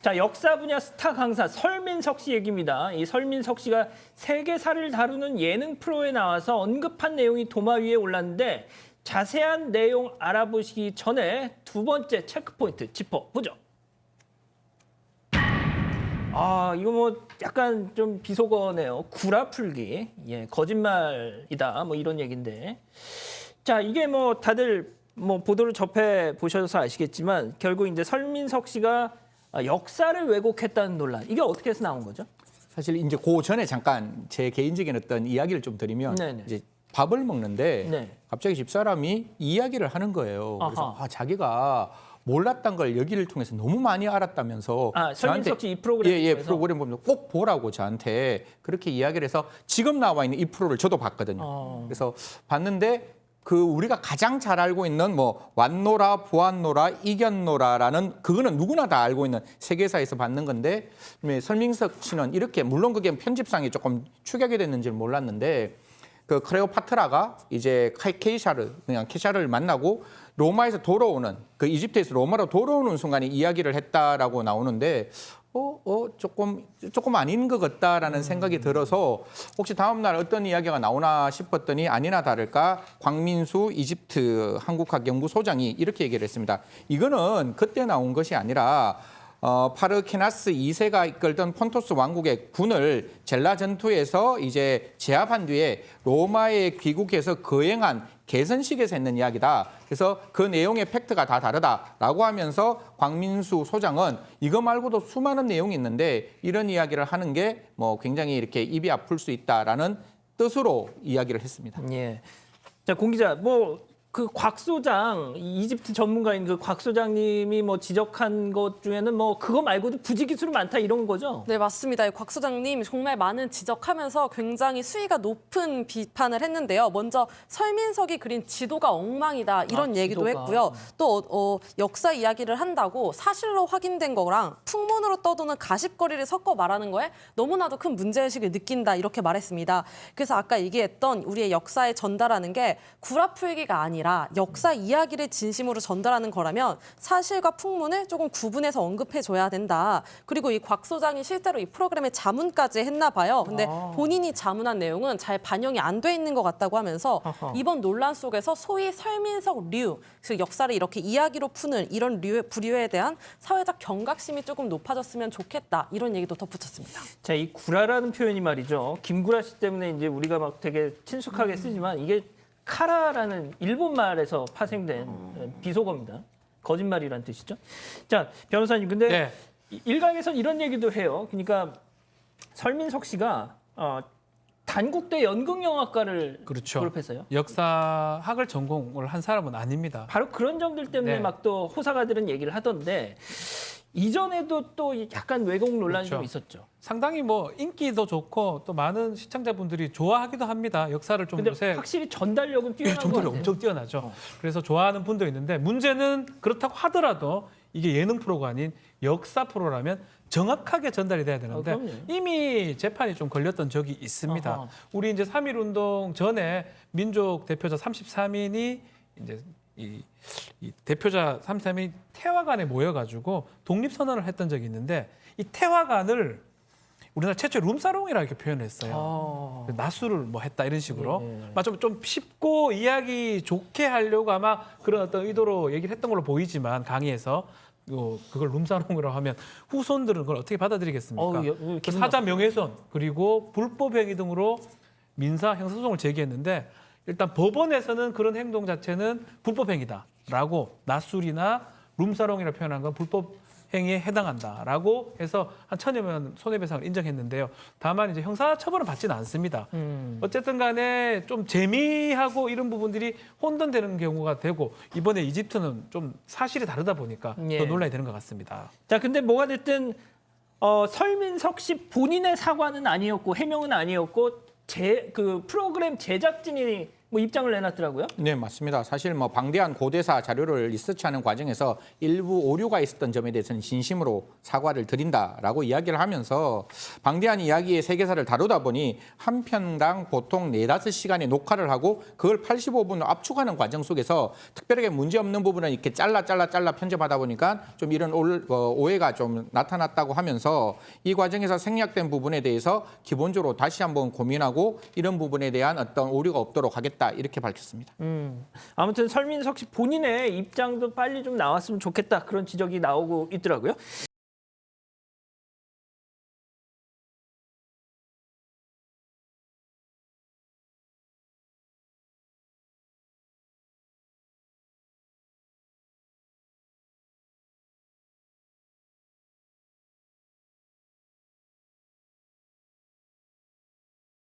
자, 역사 분야 스타 강사 설민석 씨 얘기입니다. 이 설민석 씨가 세계사를 다루는 예능 프로에 나와서 언급한 내용이 도마 위에 올랐는데 자세한 내용 알아보시기 전에 두 번째 체크포인트 짚어보죠. 아, 이거 뭐 약간 좀 비속어네요. 구라풀기. 예, 거짓말이다. 뭐 이런 얘기인데. 자, 이게 뭐 다들 뭐 보도를 접해 보셔서 아시겠지만 결국 이제 설민석 씨가 역사를 왜곡했다는 논란. 이게 어떻게 해서 나온 거죠? 사실 이제 그 전에 잠깐 제 개인적인 어떤 이야기를 좀 드리면 네네. 이제 밥을 먹는데 네. 갑자기 집사람이 이야기를 하는 거예요. 그래서 자기가 몰랐던 걸 여기를 통해서 너무 많이 알았다면서 설민석 씨 이 프로그램 예, 프로그램 보면 꼭 보라고 저한테 그렇게 이야기를 해서 지금 나와 있는 이 프로를 저도 봤거든요. 그래서 봤는데 그 우리가 가장 잘 알고 있는 뭐 왔노라 보았노라 이겼노라라는 그거는 누구나 다 알고 있는 세계사에서 받는 건데 설민석 씨는 이렇게 물론 그게 편집상에 조금 축약이 됐는지는 몰랐는데 그 클레오파트라가 이제 케샤를 만나고 로마에서 돌아오는 그 이집트에서 로마로 돌아오는 순간에 이야기를 했다라고 나오는데 조금 아닌 것 같다라는 생각이 들어서 혹시 다음 날 어떤 이야기가 나오나 싶었더니 아니나 다를까 광민수 이집트 한국학 연구소장이 이렇게 얘기를 했습니다. 이거는 그때 나온 것이 아니라 파르케나스 2세가 이끌던 폰토스 왕국의 군을 젤라 전투에서 이제 제압한 뒤에 로마에 귀국해서 거행한 개선식에서 했는 이야기다. 그래서 그 내용의 팩트가 다 다르다라고 하면서 광민수 소장은 이거 말고도 수많은 내용이 있는데 이런 이야기를 하는 게 뭐 굉장히 이렇게 입이 아플 수 있다라는 뜻으로 이야기를 했습니다. 예. 자, 공 기자, 그 곽 소장, 이집트 전문가인 그 곽 소장님이 뭐 지적한 것 중에는 뭐 그거 말고도 부지기수로 많다 이런 거죠? 네, 맞습니다. 곽 소장님 정말 많은 지적하면서 굉장히 수위가 높은 비판을 했는데요. 먼저 설민석이 그린 지도가 엉망이다 이런 얘기도 지도가. 했고요. 또 역사 이야기를 한다고 사실로 확인된 거랑 풍문으로 떠도는 가십거리를 섞어 말하는 거에 너무나도 큰 문제의식을 느낀다 이렇게 말했습니다. 그래서 아까 얘기했던 우리의 역사에 전달하는 게 구라풀기가 아니라 역사 이야기를 진심으로 전달하는 거라면 사실과 풍문을 조금 구분해서 언급해줘야 된다. 그리고 이 곽 소장이 실제로 이 프로그램에 자문까지 했나 봐요. 근데 본인이 자문한 내용은 잘 반영이 안 돼 있는 것 같다고 하면서 이번 논란 속에서 소위 설민석 류, 즉 역사를 이렇게 이야기로 푸는 이런 부류에 대한 사회적 경각심이 조금 높아졌으면 좋겠다. 이런 얘기도 덧붙였습니다. 자, 이 구라라는 표현이 말이죠. 김구라 씨 때문에 이제 우리가 막 되게 친숙하게 쓰지만 이게 카라라는 일본 말에서 파생된 비속어입니다. 거짓말이란 뜻이죠. 자, 변호사님, 근데 네. 일각에선 이런 얘기도 해요. 그러니까 설민석 씨가 단국대 연극영화과를 그렇죠. 졸업했어요. 역사학을 전공을 한 사람은 아닙니다. 바로 그런 점들 때문에 네. 막 또 호사가들은 얘기를 하던데 이전에도 또 약간 왜곡 논란이 그렇죠. 좀 있었죠. 상당히 뭐 인기도 좋고 또 많은 시청자분들이 좋아하기도 합니다. 역사를 좀 근데 요새 확실히 전달력은 뛰어난 것 정도로 같아요. 엄청 뛰어나죠. 그래서 좋아하는 분도 있는데 문제는 그렇다고 하더라도 이게 예능 프로가 아닌 역사 프로라면 정확하게 전달이 돼야 되는데 그럼요. 이미 재판이 좀 걸렸던 적이 있습니다. 아하. 우리 이제 3.1 운동 전에 민족 대표자 33인이 이제 이 대표자 33인이 태화관에 모여가지고 독립선언을 했던 적이 있는데 이 태화관을 우리나라 최초 룸사롱이라고 이렇게 표현했어요. 나수를 뭐 했다 이런 식으로 좀 쉽고 이야기 좋게 하려고 아마 그런 어떤 의도로 얘기를 했던 걸로 보이지만 강의에서 그걸 룸사롱이라고 하면 후손들은 그걸 어떻게 받아들이겠습니까? 그 사자 명예훼손 그리고 불법 행위 등으로 민사 형사소송을 제기했는데 일단 법원에서는 그런 행동 자체는 불법 행위다라고 낮술이나 룸사롱이라 표현한 건 불법 행위에 해당한다라고 해서 한 1,000여 명 손해배상을 인정했는데요. 다만 이제 형사 처벌은 받지는 않습니다. 어쨌든 간에 좀 재미하고 이런 부분들이 혼돈되는 경우가 되고 이번에 이집트는 좀 사실이 다르다 보니까 더 논란이 되는 것 같습니다. 자, 근데 뭐가 됐든 설민석 씨 본인의 사과는 아니었고 해명은 아니었고 그 프로그램 제작진이 뭐 입장을 내놨더라고요. 네, 맞습니다. 사실 뭐 방대한 고대사 자료를 리서치하는 과정에서 일부 오류가 있었던 점에 대해서는 진심으로 사과를 드린다라고 이야기를 하면서 방대한 이야기의 세계사를 다루다 보니 한 편당 보통 4-5시간의 녹화를 하고 그걸 85분으로 압축하는 과정 속에서 특별하게 문제 없는 부분은 이렇게 잘라 편집하다 보니까 좀 이런 오해가 좀 나타났다고 하면서 이 과정에서 생략된 부분에 대해서 기본적으로 다시 한번 고민하고 이런 부분에 대한 어떤 오류가 없도록 하겠다. 이렇게 밝혔습니다. 아무튼 설민석 씨 본인의 입장도 빨리 좀 나왔으면 좋겠다 그런 지적이 나오고 있더라고요.